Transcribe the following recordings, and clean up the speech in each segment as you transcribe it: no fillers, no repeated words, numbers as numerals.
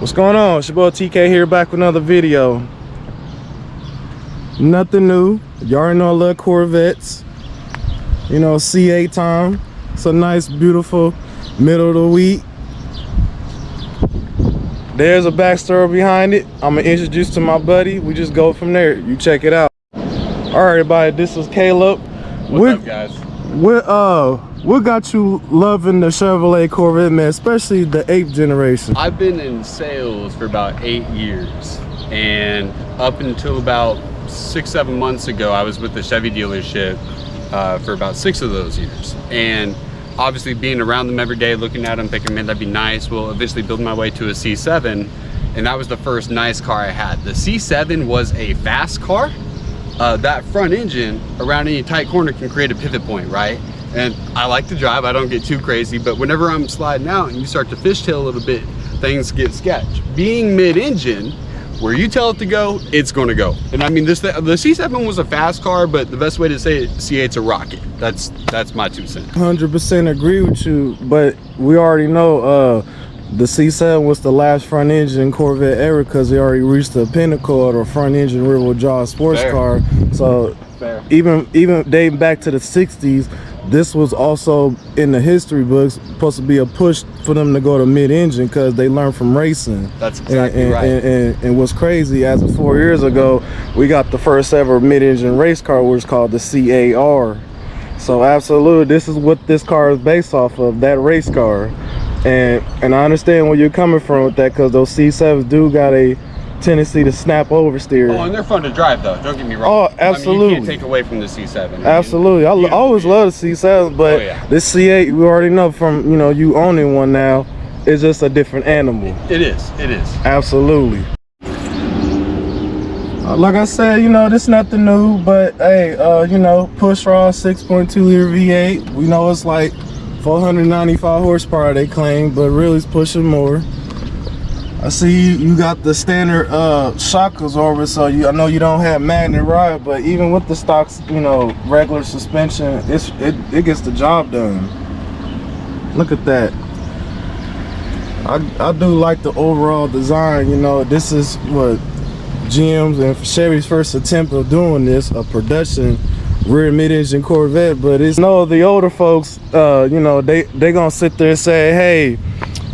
What's going on? It's your boy TK here, back with another video. Nothing new. You already know I love Corvettes. You know, C8 time. It's a nice, beautiful middle of the week. There's a backstory behind it. I'm gonna introduce to my buddy. We just go from there. You check it out. All right, everybody. This is Caleb. What's up, guys? What got you loving the Chevrolet Corvette, man? Especially the 8th generation. I've been in sales for about 8 years, and up until about 6-7 months ago, I was with the Chevy dealership for about 6 of those years. And obviously being around them every day, looking at them, thinking, man, that'd be nice. Well, eventually building my way to a C7, and that was the first nice car I had. The C7 was a fast car. That front engine around any tight corner can create a pivot point, right? And I like to drive, I don't get too crazy, but whenever I'm sliding out and you start to fishtail a little bit, things get sketch. Being mid-engine, where you tell it to go, it's gonna go. And I mean, the C7 was a fast car, but the best way to say it, C8's a rocket. That's my 2 cents. 100% agree with you, but we already know the C7 was the last front engine Corvette ever because they already reached the pinnacle of the front engine rear wheel drive sports car. So even dating back to the 60s, this was also in the history books supposed to be a push for them to go to mid-engine because they learned from racing. That's exactly right. And what's crazy, as of 4 years ago, we got the first ever mid-engine race car, which is called the C8R. So absolutely, this is what this car is based off of, that race car. And I understand where you're coming from with that because those C7s do got a tendency to snap oversteer. Oh, and they're fun to drive though, don't get me wrong. Oh, absolutely. I mean, you can't take away from the C7. Absolutely. I always love the C7, but this C8, we already know from, you know, you owning one now, it's just a different animal. It is. Absolutely. Like I said, you know, this nothing new, but hey, you know, push rod 6.2 liter V8. We know it's like 495 horsepower they claim, but really it's pushing more. I see you got the standard shock absorber, so I know you don't have magnet ride, but even with the stocks, you know, regular suspension, it gets the job done. Look at that. I do like the overall design. You know, this is what GM's and Chevy's first attempt of doing this, a production rear mid-engine Corvette. But it's the older folks, you know, they gonna sit there and say, hey,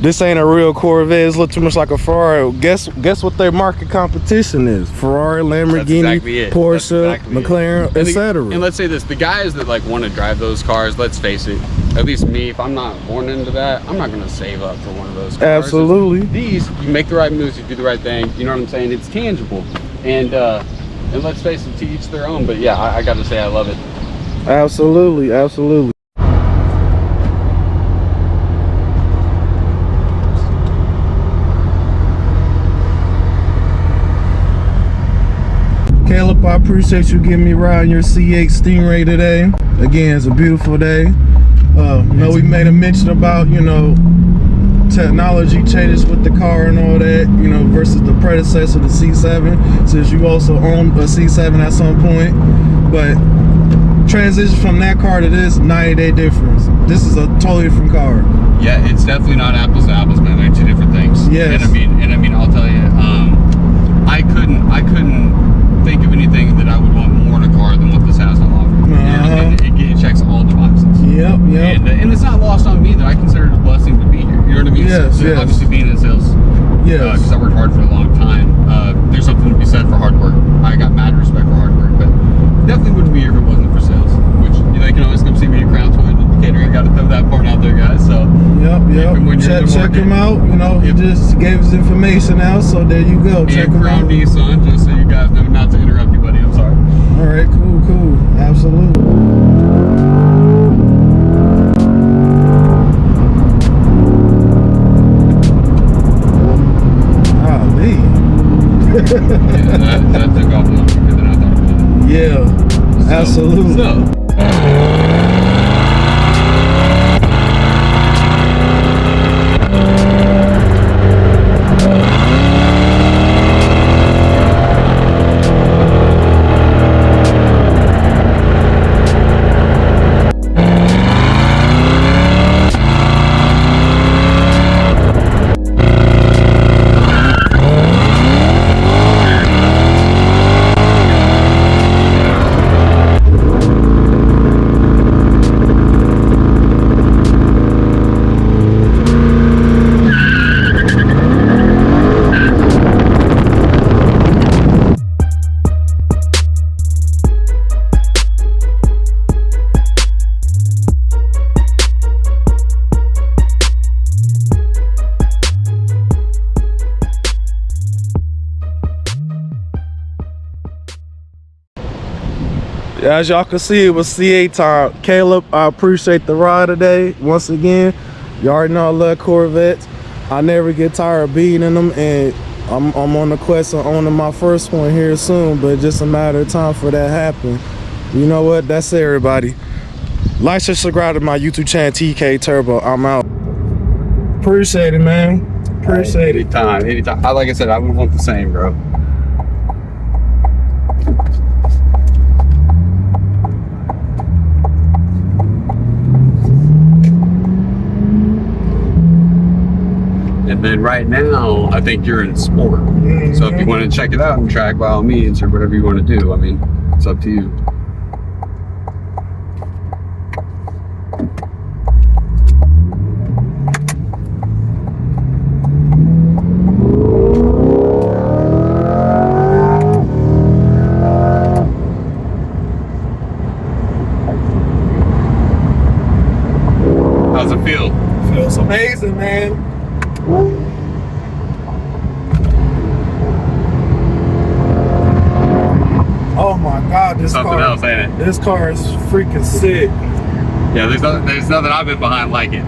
this ain't a real Corvette, it looks too much like a Ferrari. Guess what their market competition is? Ferrari, Lamborghini, Porsche, McLaren, etc. And let's say this, the guys that like want to drive those cars, let's face it, at least me, if I'm not born into that, I'm not gonna save up for one of those cars. Absolutely. These, you make the right moves, you do the right thing, you know what I'm saying? It's tangible. And let's face it, to each their own, but yeah, I gotta say I love it. Absolutely. Caleb, I appreciate you giving me a ride in your C8 Stingray today. Again, it's a beautiful day. You know, we made a mention about, you know, technology changes with the car and all that, you know, versus the predecessor, the C7, since you also owned a C7 at some point. But transition from that car to this, 90-day difference. This is a totally different car. Yeah, it's definitely not apples to apples, man. They're two different things. Yes. And I mean, I'll tell you, I couldn't think of anything that I would want more in a car than what this has to offer. It checks all the boxes. Yep. And it's not lost on me that I consider it a blessing to be here. You know what I mean? Yes, so obviously being in sales, because I worked hard for a long time. There's something to be said for hard work. I got mad respect for hard work, but definitely wouldn't be here if it wasn't for sales. Which, you know, you can always come see me at Crown Toy in Decatur. I got to throw that part out there, guys. So check him out. You know, he just gave his information out, so there you go. Check him out. Nissan, just so you guys know, not to interrupt you, buddy. I'm sorry. All right, cool, absolutely. that took off a lot quicker than I thought it would. Yeah, absolutely. As y'all can see, it was C8 time. Caleb, I appreciate the ride today. Once again, you already know I love Corvettes. I never get tired of beating them, and I'm on the quest of owning my first one here soon, but just a matter of time for that happen. You know what? That's it, everybody. Like, share, subscribe to my YouTube channel, TK Turbo. I'm out. Appreciate it, man. Appreciate it. Anytime. Like I said, I would want the same, bro. And then right now, I think you're in sport. So if you want to check it out and track, by all means, or whatever you want to do, I mean, it's up to you. How's it feel? Feels amazing, man. Oh my God, this Something car, else, ain't it? This car is freaking sick. Yeah, there's nothing I've been behind like it.